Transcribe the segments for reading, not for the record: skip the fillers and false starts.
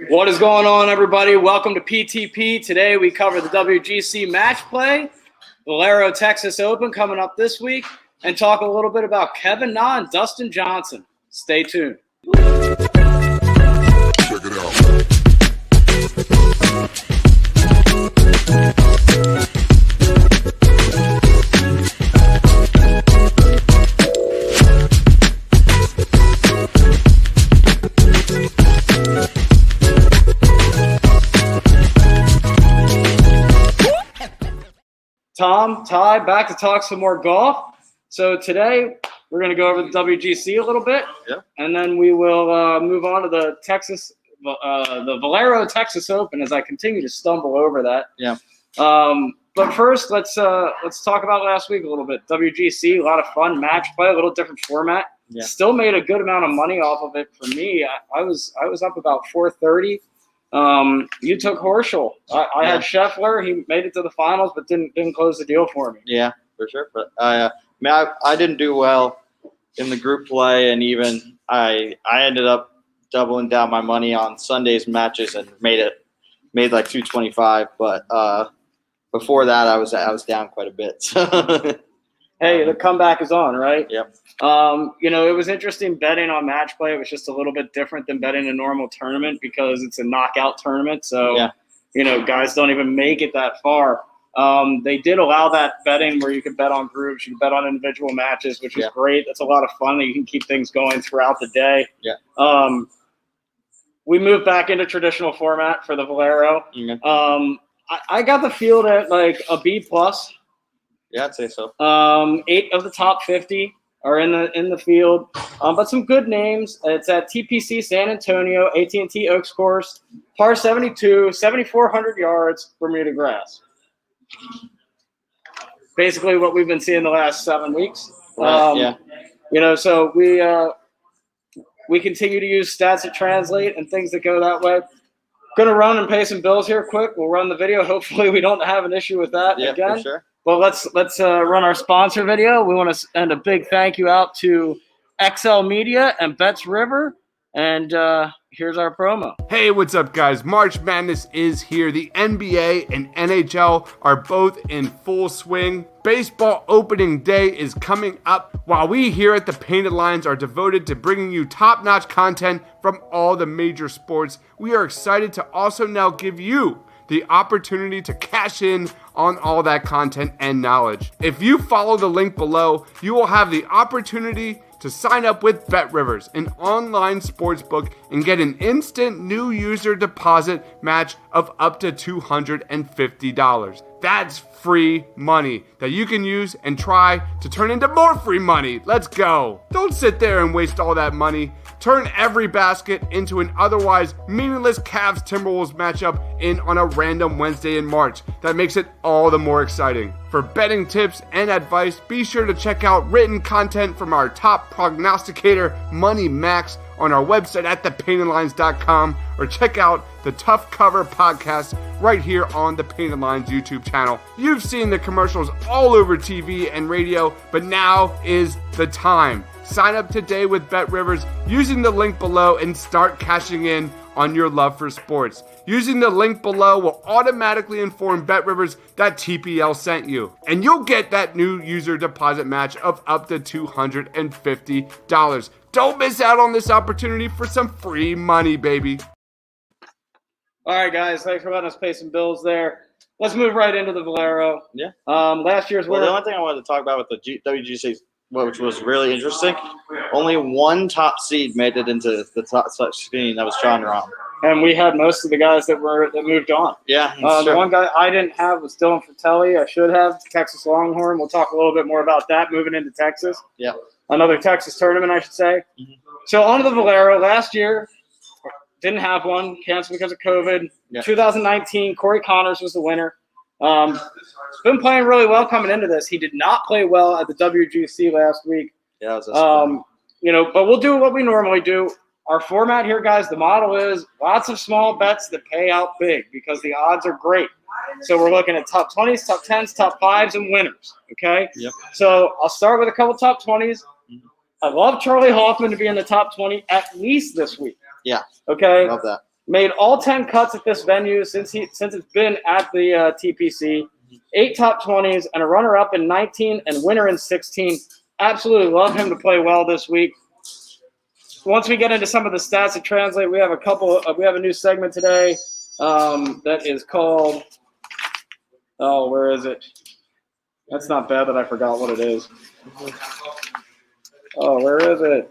What is going on, everybody? Welcome to PTP. Today we cover the WGC Match play, Valero Texas Open coming up this week, and talk a little bit about Kevin Na and Dustin Johnson. Stay tuned. Check it out. Tom, Ty, back to talk some more golf. So today we're going to go over the WGC a little bit, and then we will move on to the the Valero Texas Open as I continue to stumble over that. Yeah. But first, let's talk about last week a little bit. WGC, a lot of fun match play, a little different format. Yeah. Still made a good amount of money off of it for me. I was up about $430. You took Horschel. I had Scheffler. He made it to the finals, but didn't close the deal for me. Yeah, for sure. But I didn't do well in the group play, and even I ended up doubling down my money on Sunday's matches and made like 225. But before that, I was down quite a bit. So. Hey, the comeback is on, right? Yep. It was interesting betting on match play. It was just a little bit different than betting a normal tournament because it's a knockout tournament. So, guys don't even make it that far. They did allow that betting where you could bet on groups, you could bet on individual matches, which is great. That's a lot of fun. You can keep things going throughout the day. Yeah. We moved back into traditional format for the Valero. Mm-hmm. I got the field at like a B+. Yeah, I'd say so. 8 of the top 50 are in the field, but some good names. It's at TPC San Antonio, AT&T Oaks Course, par 72, 7,400 yards, Bermuda grass. Basically, what we've been seeing the last 7 weeks. Right, So we continue to use stats that translate and things that go that way. Gonna run and pay some bills here quick. We'll run the video. Hopefully, we don't have an issue with that again. For sure. Well, let's run our sponsor video. We want to send a big thank you out to XL Media and BetRivers. And here's our promo. Hey, what's up, guys? March Madness is here. The NBA and NHL are both in full swing. Baseball opening day is coming up, while we here at the Painted Lines are devoted to bringing you top-notch content from all the major sports. We are excited to also now give you the opportunity to cash in on all that content and knowledge. If you follow the link below, you will have the opportunity to sign up with BetRivers, an online sportsbook, and get an instant new user deposit match of up to $250. That's free money that you can use and try to turn into more free money. Let's go. Don't sit there and waste all that money. Turn every basket into an otherwise meaningless Cavs-Timberwolves matchup in on a random Wednesday in March. That makes it all the more exciting. For betting tips and advice, be sure to check out written content from our top prognosticator, Money Max, on our website at thepaintedlines.com, or check out the Tough Cover podcast right here on the Painted Lines YouTube channel. You've seen the commercials all over TV and radio, but now is the time. Sign up today with BetRivers using the link below and start cashing in on your love for sports. Using the link below will automatically inform BetRivers that TPL sent you, and you'll get that new user deposit match of up to $250. Don't miss out on this opportunity for some free money, baby. All right, guys. Thanks for letting us pay some bills there. Let's move right into the Valero. Yeah. Last year's winner. The only thing I wanted to talk about with the WGC, which was really interesting, only one top seed made it into the top 16. That was John Rahm. And we had most of the guys that moved on. Yeah. The one guy I didn't have was Dylan Fratelli. I should have Texas Longhorn. We'll talk a little bit more about that moving into Texas. Yeah. Another Texas tournament, I should say. Mm-hmm. So on to the Valero. Last year, didn't have one. Canceled because of COVID. Yeah. 2019, Corey Connors was the winner. Been playing really well coming into this. He did not play well at the WGC last week. Yeah, it was but we'll do what we normally do. Our format here, guys, the model is lots of small bets that pay out big because the odds are great. So we're looking at top 20s, top 10s, top 5s, and winners, okay? Yep. So I'll start with a couple top 20s. I love Charlie Hoffman to be in the top 20 at least this week. Yeah. Okay? Love that. Made all 10 cuts at this venue since it's been at the TPC. 8 top 20s and a runner-up in 19 and winner in 16. Absolutely love him to play well this week. Once we get into some of the stats that translate, we have a new segment today that is called. Oh, where is it? That's not bad that I forgot what it is. Oh, where is it?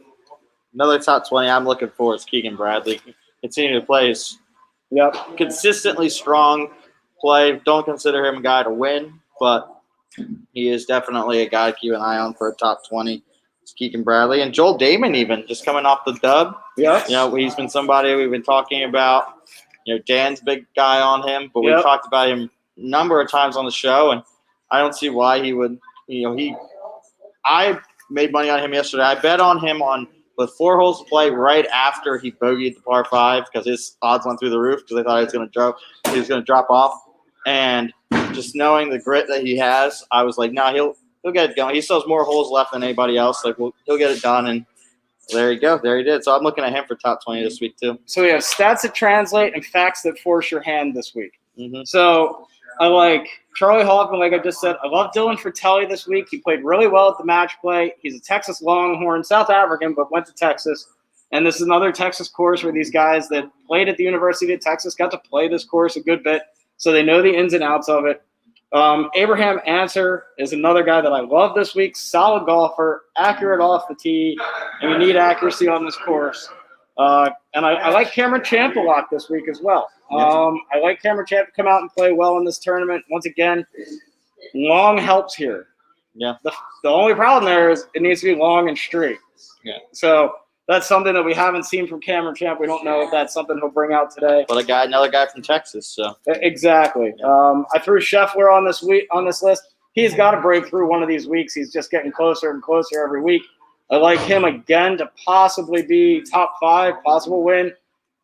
Another top 20 I'm looking for is Keegan Bradley. Continue to play his consistently strong play. Don't consider him a guy to win, but he is definitely a guy to keep an eye on for a top 20. It's Keegan Bradley. And Joel Damon even, just coming off the dub. Yeah. You know, he's been somebody we've been talking about. You know, Dan's big guy on him, but we've talked about him a number of times on the show, and I don't see why he would, I made money on him yesterday. I bet on him with 4 holes to play right after he bogeyed the par 5 because his odds went through the roof because they thought he was going to drop off. And just knowing the grit that he has, I was like, no, he'll get it going. He still has more holes left than anybody else. Like, he'll get it done, and there you go. There he did. So I'm looking at him for top 20 this week too. So we have stats that translate and facts that force your hand this week. Mm-hmm. So I like Charlie Hoffman, like I just said. I love Dylan Fratelli this week. He played really well at the match play. He's a Texas Longhorn, South African, but went to Texas. And this is another Texas course where these guys that played at the University of Texas got to play this course a good bit, so they know the ins and outs of it. Abraham Answer is another guy that I love this week. Solid golfer, accurate off the tee, and you need accuracy on this course. And I like Cameron Champ a lot this week as well. I like Cameron Champ to come out and play well in this tournament. Once again, long helps here. Yeah. The only problem there is it needs to be long and straight. Yeah. So that's something that we haven't seen from Cameron Champ. We don't know if that's something he'll bring out today. But another guy from Texas. So exactly. Yeah. I threw Scheffler on this list. He's got to break through one of these weeks. He's just getting closer and closer every week. I like him again to possibly be top 5, possible win.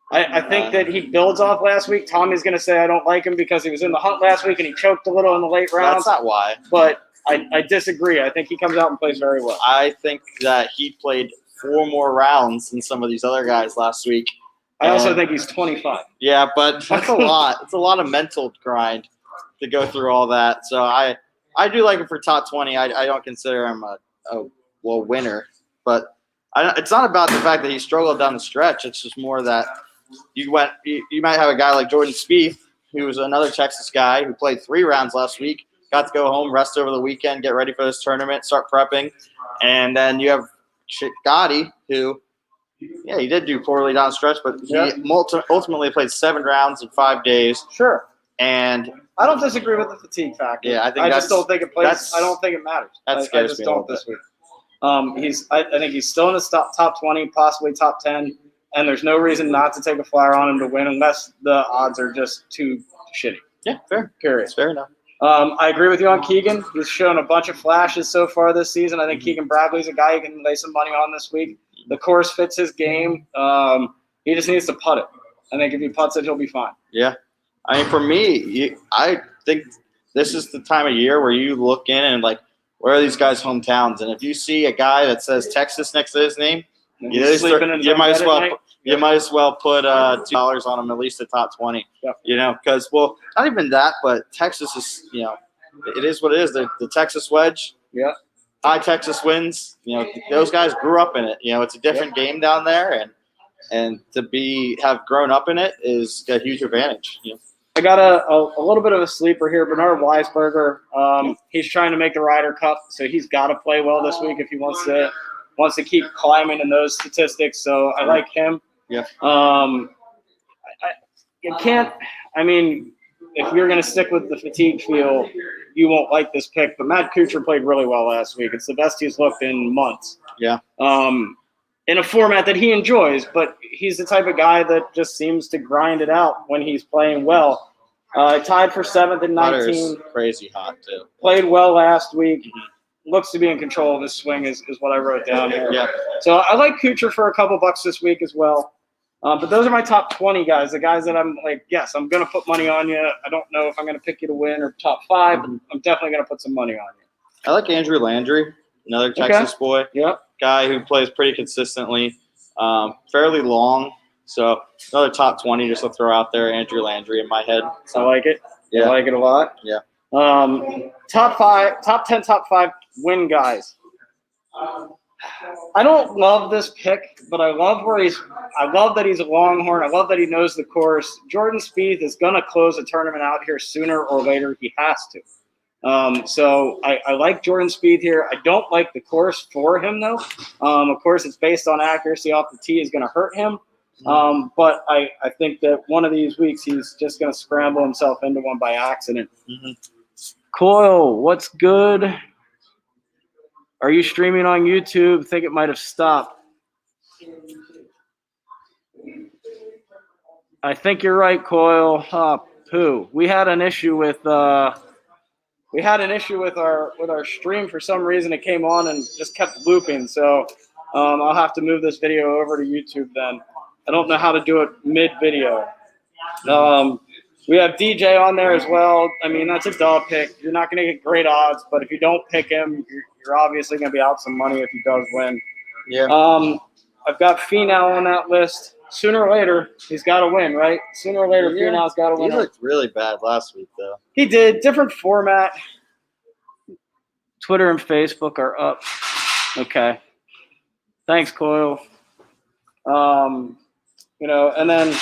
I think that he builds off last week. Tommy's going to say I don't like him because he was in the hunt last week and he choked a little in the late rounds. That's not why. But I disagree. I think he comes out and plays very well. I think that he played 4 more rounds than some of these other guys last week. I also think he's 25. Yeah, but that's a lot. It's a lot of mental grind to go through all that. So I do like him for top 20. I don't consider him a winner. But it's not about the fact that he struggled down the stretch. It's just more that you might have a guy like Jordan Spieth, who was another Texas guy who played 3 rounds last week, got to go home, rest over the weekend, get ready for this tournament, start prepping. And then you have Gotti, who, he did do poorly down the stretch, but he ultimately played 7 rounds in 5 days. Sure. And I don't disagree with the fatigue factor. Yeah, I just don't think it plays. I don't think it matters. That scares I just me don't this week. I think he's still in the top 20, possibly top 10, and there's no reason not to take a flyer on him to win unless the odds are just too shitty. Yeah, fair. Curious. Fair enough. I agree with you on Keegan. He's shown a bunch of flashes so far this season. I think Keegan Bradley's a guy you can lay some money on this week. The course fits his game. He just needs to putt it. I think if he putts it, he'll be fine. Yeah. I mean, for me, I think this is the time of year where you look in and, like, where are these guys' hometowns? And if you see a guy that says Texas next to his name, you might as well put $2 on him, at least the top 20. Yep. Because not even that, but Texas is, it is what it is. The Texas wedge. Yeah. High Texas wins. Those guys grew up in it. It's a different game down there, and to have grown up in it is a huge advantage. I got a little bit of a sleeper here, Bernard Weisberger. He's trying to make the Ryder Cup, so he's got to play well this week if he wants to keep climbing in those statistics. So I like him. Yeah. If you're going to stick with the fatigue feel, you won't like this pick. But Matt Kuchar played really well last week. It's the best he's looked in months. Yeah. In a format that he enjoys, but he's the type of guy that just seems to grind it out when he's playing well. Tied for 7th in 19. Crazy hot, too. Played well last week. Looks to be in control of his swing is what I wrote down here. Yeah. So I like Kuchar for a couple bucks this week as well. But those are my top 20 guys, the guys that I'm like, yes, I'm going to put money on you. I don't know if I'm going to pick you to win or top 5, but I'm definitely going to put some money on you. I like Andrew Landry, another Texas boy. Yep. Guy who plays pretty consistently, fairly long. So another top 20 just to throw out there, Andrew Landry in my head. I like it. Yeah. I like it a lot. Yeah. Top 10, top 5 win guys. I don't love this pick, but I love that he's a Longhorn. I love that he knows the course. Jordan Spieth is going to close a tournament out here sooner or later. He has to. So I like Jordan Spieth here. I don't like the course for him, though. Of course, it's based on accuracy off the tee is going to hurt him. But I think that one of these weeks he's just going to scramble himself into one by accident. Mm-hmm. Coyle, what's good? Are you streaming on YouTube? Think it might have stopped. I think you're right, Coyle. Pooh. We had an issue with our stream for some reason. It came on and just kept looping. So I'll have to move this video over to YouTube then. I don't know how to do it mid-video. We have DJ on there as well. I mean, that's a duh pick. You're not going to get great odds, but if you don't pick him, you're obviously going to be out some money if he does win. Yeah. I've got Finau on that list. Sooner or later, he's got to win, right? Sooner or later, Finau's got to win. He looked really bad last week, though. He did. Different format. Twitter and Facebook are up. Okay. Thanks, Coyle. And then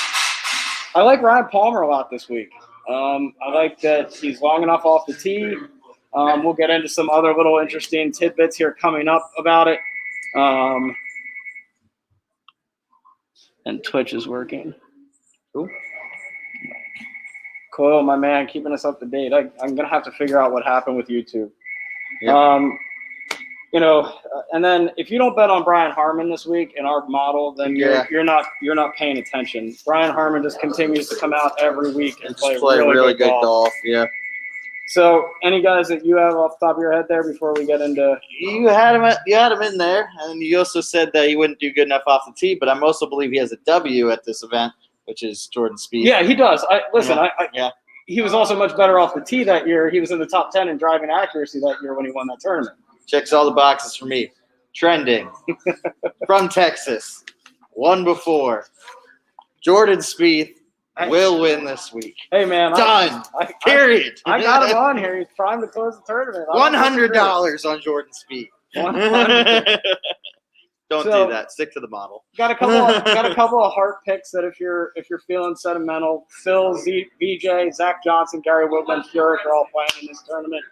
I like Ryan Palmer a lot this week. I like that he's long enough off the tee. We'll get into some other little interesting tidbits here coming up about it. And Twitch is working. Cool. Coyle, my man, keeping us up to date. I'm going to have to figure out what happened with YouTube. Yep. And then if you don't bet on Brian Harman this week in our model, then you're not paying attention. Brian Harman just continues to come out every week and play really good golf. Yeah. So, any guys that you have off the top of your head there before we get into? You had him in there, and you also said that he wouldn't do good enough off the tee. But I also believe he has a W at this event, which is Jordan Spieth. Yeah, he does. Yeah. He was also much better off the tee that year. He was in the top 10 in driving accuracy that year when he won that tournament. Checks all the boxes for me. Trending. From Texas. Won before. Jordan Spieth will win this week. Hey, man. Done. Period. I got him on here. He's trying to close the tournament. $100 on Jordan Spieth. 100. Don't do that. Stick to the model. Got a couple of heart picks that if you're feeling sentimental, Phil, VJ, Zach Johnson, Gary Woodland, Furyk are all playing in this tournament.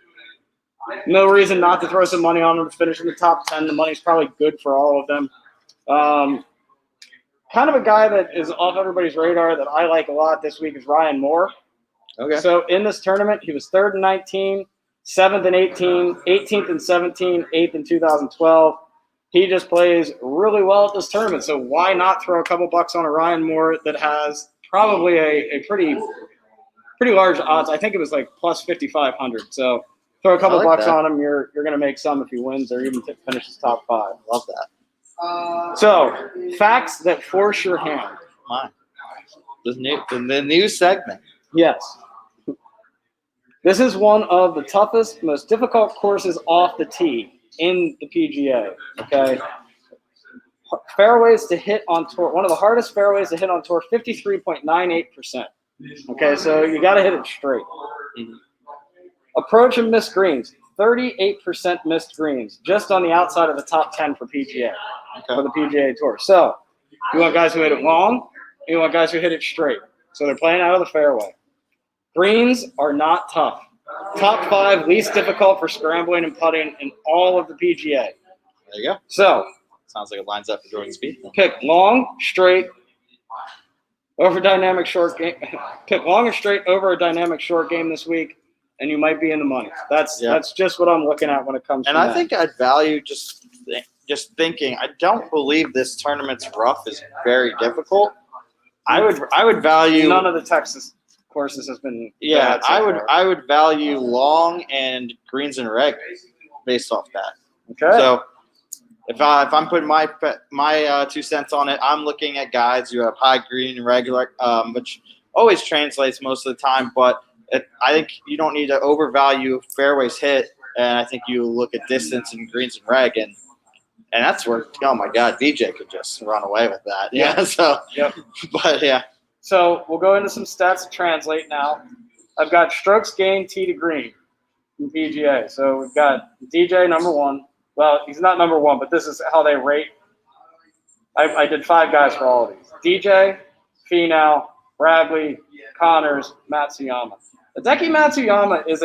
No reason not to throw some money on them to finish in the top 10. The money's probably good for all of them. Kind of a guy that is off everybody's radar that I like a lot this week is Ryan Moore. Okay. So in this tournament, he was 3rd in 19, 7th in 18, 18th in 17, 8th in 2012. He just plays really well at this tournament. So why not throw a couple bucks on a Ryan Moore that has probably a pretty large odds? I think it was like plus 5,500. So throw a couple bucks on him. You're going to make some if he wins or even finishes top 5. Love that. So facts that force your hand. Mine. The new segment. Yes. This is one of the toughest, most difficult courses off the tee in the PGA. Okay. Fairways to hit on tour. One of the hardest fairways to hit on tour, 53.98%. Okay, so you got to hit it straight. Mm-hmm. Approach and missed greens, 38% missed greens, just on the outside of the top 10 for PGA, for the PGA Tour. So you want guys who hit it long, you want guys who hit it straight. So they're playing out of the fairway. Greens are not tough. Top 5 least difficult for scrambling and putting in all of the PGA. There you go. So sounds like it lines up for Jordan Spieth. Pick long, straight, over dynamic short game. Pick long or straight over a dynamic short game this week, and you might be in the money. That's just what I'm looking at when it comes to that. And I think I'd value just thinking. I don't believe this tournament's rough is very difficult. I would value none of the Texas courses has been. Yeah, bad so far. I would value long and greens and reg based off that. Okay. So if I'm putting my 2 cents on it, I'm looking at guys who have high green and regular, which always translates most of the time. But I think you don't need to overvalue fairways hit, and I think you look at distance and greens and reg, And that's where, oh my God, DJ could just run away with that. Yeah. Yeah. So, Yep. but yeah. So we'll go into some stats to translate now. I've got strokes gained tee to green in PGA. So we've got DJ number 1. Well, he's not number 1, but this is how they rate. I did 5 guys for all of these. DJ, Finau, Bradley, Connors, Matsuyama. Hideki Matsuyama is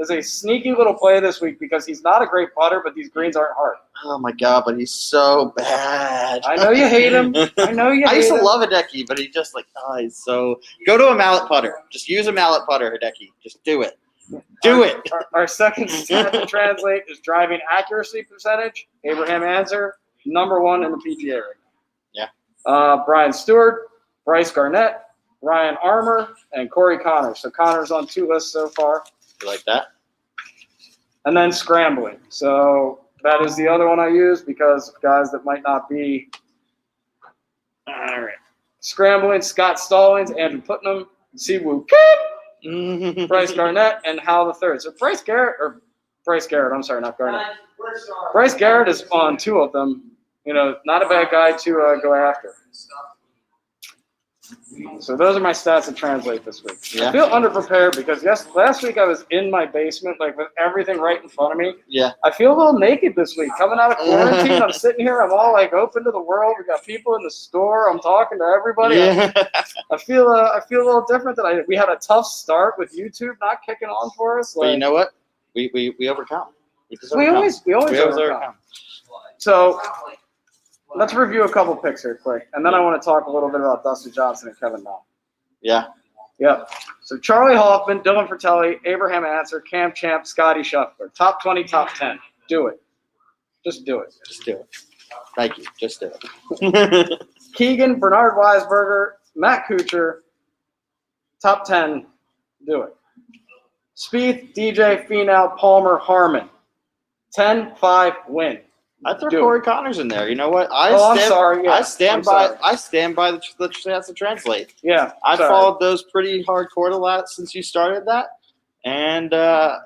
a sneaky little play this week because he's not a great putter, but these greens aren't hard. Oh my God, but he's so bad. I know you hate him. I used to love Hideki, but he just he's so. Go to a mallet putter. Just use a mallet putter, Hideki. Just do it. Do it. Our second stat to translate is driving accuracy percentage. Abraham Ancer, number 1 in the PGA right now. Yeah. Brian Stewart, Bryce Garnett, Ryan Armour, and Corey Connors. So Connors on 2 lists so far. You like that? And then scrambling. So that is the other one I use because of guys that might not be. All right. Scrambling, Scott Stallings, Andrew Putnam, Siwoo Kim, Bryce Garnett, and Hal the Third. So Bryce Garrett, I'm sorry, not Garnett. Bryce Garrett is on 2 of them. Not a bad guy to go after. So those are my stats to translate this week. Yeah. I feel underprepared because last week I was in my basement, with everything right in front of me. Yeah. I feel a little naked this week. Coming out of quarantine, I'm sitting here. I'm all open to the world. We got people in the store. I'm talking to everybody. Yeah. I feel a little different than we had a tough start with YouTube not kicking on for us. But you know what? We overcome. We always overcome. So let's review a couple picks here quick, and then I want to talk a little bit about Dustin Johnson and Kevin Na. Yeah. Yep. So Charlie Hoffman, Dylan Fratelli, Abraham Ancer, Cam Champ, Scotty Scheffler. Top 20, top 10. Do it. Just do it. Just do it. Thank you. Just do it. Keegan, Bernard Weisberger, Matt Kuchar. Top 10. Do it. Spieth, DJ, Finau, Palmer, Harmon. 10-5 win. I throw Corey Connors in there. You know what? I'm sorry. Yeah. I stand by the stats to translate. Yeah. I've followed those pretty hardcore a lot since you started that. And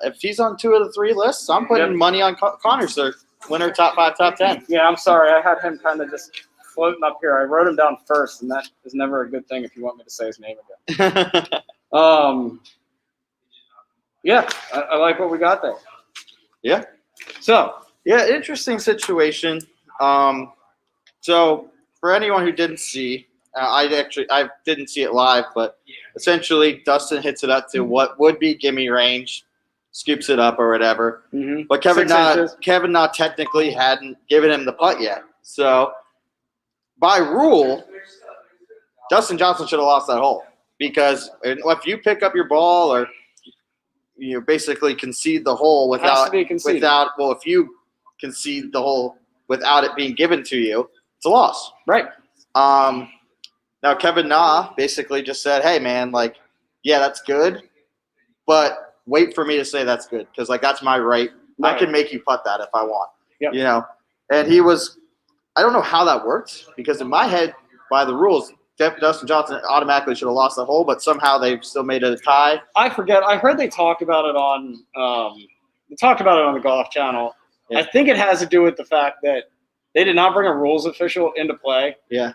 if he's on 2 of the 3 lists, I'm putting money on Connors, sir. Winner, top 5, top 10. Yeah, I'm sorry. I had him kind of just floating up here. I wrote him down first, and that is never a good thing if you want me to say his name again. Yeah, I like what we got there. Yeah. So. Yeah, interesting situation. So for anyone who didn't see, I didn't see it live, but essentially Dustin hits it up to what would be gimme range, scoops it up or whatever. Mm-hmm. But Kevin Na technically hadn't given him the putt yet. So by rule, Dustin Johnson should have lost that hole because if you pick up your ball or basically concede the hole if you concede the hole without it being given to you, it's a loss. Right. Now Kevin Na basically just said, hey man, yeah, that's good, but wait for me to say that's good because that's my right. I can make you putt that if I want. Yep. And he was, I don't know how that works because in my head, by the rules, Dustin Johnson automatically should have lost the hole, but somehow they still made it a tie. I forget. I heard they talked about it on the Golf Channel. Yeah. I think it has to do with the fact that they did not bring a rules official into play. Yeah.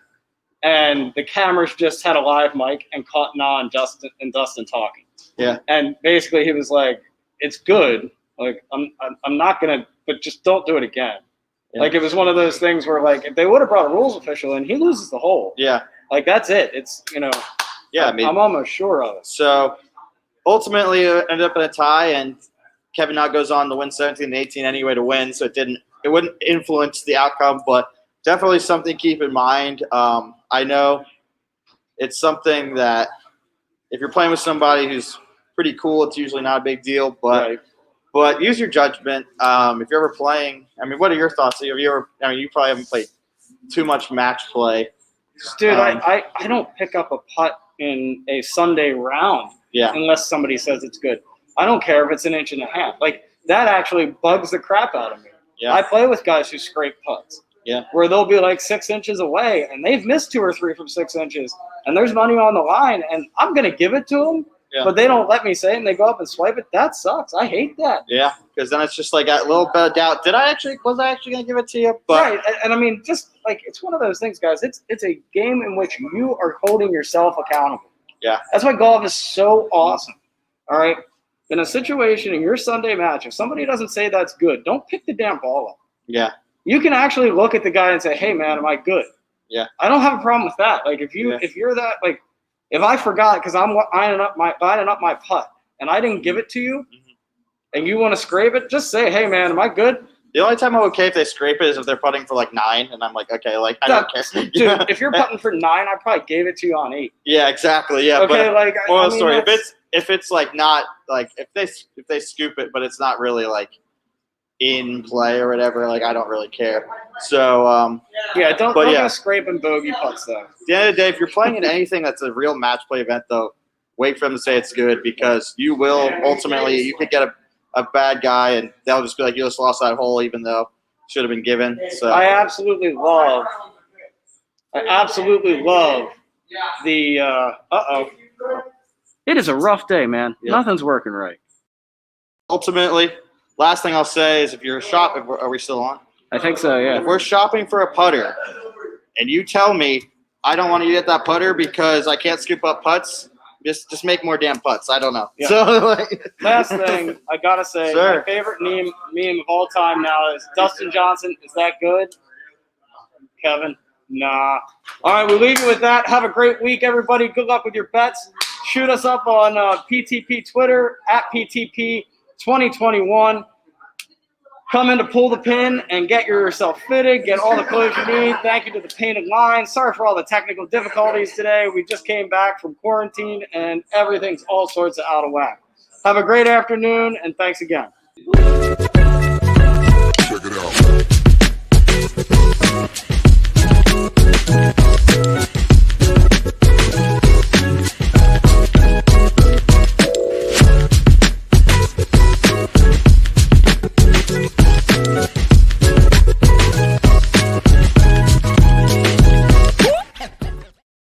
And the cameras just had a live mic and caught Na and Dustin talking. Yeah. And basically he was like, it's good. I'm not going to, but just don't do it again. Yeah. It was one of those things where if they would have brought a rules official in, he loses the hole. Yeah. That's it. It's, yeah, I'm almost sure of it. So ultimately it ended up in a tie and Kevin Na goes on to win 17 and 18 anyway to win, so it wouldn't influence the outcome, but definitely something to keep in mind. I know it's something that if you're playing with somebody who's pretty cool, it's usually not a big deal, but use your judgment. If you're ever playing, what are your thoughts? You probably haven't played too much match play. Dude, I don't pick up a putt in a Sunday round unless somebody says it's good. I don't care if it's an inch and a half. That actually bugs the crap out of me. Yeah. I play with guys who scrape putts. Yeah. Where they'll be 6 inches away, and they've missed 2 or 3 from 6 inches, and there's money on the line, and I'm going to give it to them but they don't let me say it, and they go up and swipe it. That sucks. I hate that. Yeah, because then it's just like a little bit of doubt. Was I actually going to give it to you? But, right, and I mean, just like it's one of those things, guys. It's a game in which you are holding yourself accountable. Yeah. That's why golf is so awesome. All right? In a situation in your Sunday match, if somebody doesn't say that's good, don't pick the damn ball up. Yeah. You can actually look at the guy and say, hey, man, am I good? Yeah. I don't have a problem with that. Like, if you're that, like, if I forgot because I'm lining up my putt and I didn't give it to you and you want to scrape it, just say, hey, man, am I good? The only time I'm okay if they scrape it is if they're putting for like 9, and I'm like, okay, like I don't care. Dude, if you're putting for 9, I probably gave it to you on 8. Yeah, exactly. Yeah. Okay, but like moral story. If it's like not like if they scoop it, but it's not really like in play or whatever, like I don't really care. So yeah, don't go scraping bogey putts though. At the end of the day, if you're playing in anything that's a real match play event, though, wait for them to say it's good because you will ultimately you could get a bad guy and they'll just be like, you just lost that hole even though it should have been given. So I absolutely love the It is a rough day, man. Yeah. Nothing's working right. Ultimately, last thing I'll say is if you're shopping, are we still on? I think so, yeah. If we're shopping for a putter and you tell me I don't want to get that putter because I can't scoop up putts, just make more damn putts. I don't know. Yeah. So, last thing, I got to say, my favorite meme of all time now is Dustin Johnson. Is that good? Kevin? Nah. All right, we'll leave you with that. Have a great week, everybody. Good luck with your bets. Shoot us up on PTP Twitter, @PTP2021. Come in to pull the pin and get yourself fitted, get all the clothes you need. Thank you to the Painted Line. Sorry for all the technical difficulties today. We just came back from quarantine, and everything's all sorts of out of whack. Have a great afternoon, and thanks again.